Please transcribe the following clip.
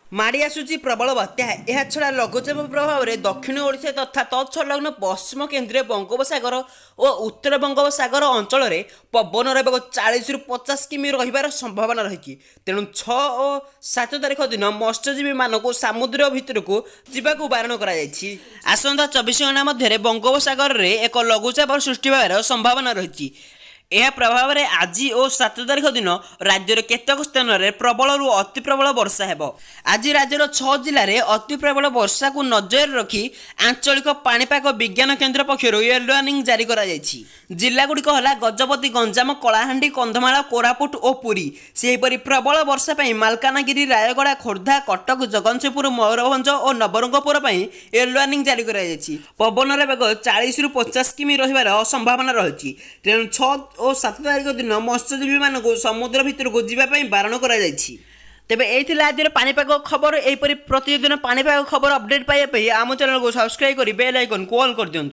ମାଡ଼ି ଆସୁଛି ପ୍ରବଳ ବାତ୍ୟା। ଏହାଛଡ଼ା ଲଘୁଚାପ ପ୍ରଭାବରେ ଦକ୍ଷିଣ ଓଡ଼ିଶା ତଥା ତତ୍ସଂଲଗ୍ନ ପଶ୍ଚିମ କେନ୍ଦ୍ରୀୟ ବଙ୍ଗୋପସାଗର ଓ ଉତ୍ତର ବଙ୍ଗୋପସାଗର ଅଞ୍ଚଳରେ ପବନର ବେଗ 40ରୁ 50 କିମି ରହିବାର ସମ୍ଭାବନା ରହିଛି। ତେଣୁ 6 ଓ 7 ତାରିଖ ଦିନ ମତ୍ସ୍ୟଜୀବୀମାନଙ୍କୁ ସମୁଦ୍ର ଭିତରକୁ ଯିବାକୁ ବାରଣ କରାଯାଇଛି। ଆସନ୍ତା 24 ଘଣ୍ଟା ମଧ୍ୟରେ ବଙ୍ଗୋପସାଗରରେ ଏକ ଲଘୁଚାପ ସୃଷ୍ଟି ହେବାର ସମ୍ଭାବନା ରହିଛି। ଏହା ପ୍ରଭାବରେ ଆଜି ଓ 7 ତାରିଖ ଦିନ ରାଜ୍ୟର କେତେକ ସ୍ଥାନରେ ପ୍ରବଳରୁ ଅତି ପ୍ରବଳ ବର୍ଷା ହେବ। ଆଜି ରାଜ୍ୟର 6 ଜିଲ୍ଲାରେ ଅତି ପ୍ରବଳ ବର୍ଷାକୁ ନଜରରେ ରଖି ଆଞ୍ଚଳିକ ପାଣିପାଗ ବିଜ୍ଞାନ କେନ୍ଦ୍ର ପକ୍ଷରୁ ୟେଲୋ ୱାର୍ଣ୍ଣିଂ ଜାରି କରାଯାଇଛି। ଜିଲ୍ଲାଗୁଡ଼ିକ ହେଲା ଗଜପତି, ଗଞ୍ଜାମ, କଳାହାଣ୍ଡି, କନ୍ଧମାଳ, କୋରାପୁଟ ଓ ପୁରୀ। ସେହିପରି ପ୍ରବଳ ବର୍ଷା ପାଇଁ ମାଲକାନଗିରି, ରାୟଗଡ଼ା, ଖୋର୍ଦ୍ଧା, କଟକ, ଜଗତସିଂହପୁର, ମୟୂରଭଞ୍ଜ ଓ ନବରଙ୍ଗପୁର ପାଇଁ ୟେଲୋ ୱାର୍ଣ୍ଣିଂ ଜାରି କରାଯାଇଛି। ପବନର ବେଗ 40ରୁ 50 କିମି ରହିବାର ସମ୍ଭାବନା ରହିଛି। ତେଣୁ 6 ଓ 7 ତାରିଖ ଦିନ ମତ୍ସ୍ୟଜୀବୀମାନଙ୍କୁ ସମୁଦ୍ର ଭିତରକୁ ଯିବା ପାଇଁ ବାରଣ କରାଯାଇଛି। ତେବେ এই ଥିଲା ଆଜିର ପାଣିପାଗ ଖବର। ଏହିପରି ପ୍ରତିଦିନ ପାଣିପାଗ ଖବର ଅପଡେଟ୍ ପାଇବା ପାଇଁ ଆମ ଚ୍ୟାନେଲକୁ ସବସ୍କ୍ରାଇବ୍ କରି ବେଲ୍ ଆଇକନ୍କୁ ଅଲ୍ କରିଦିଅନ୍ତୁ।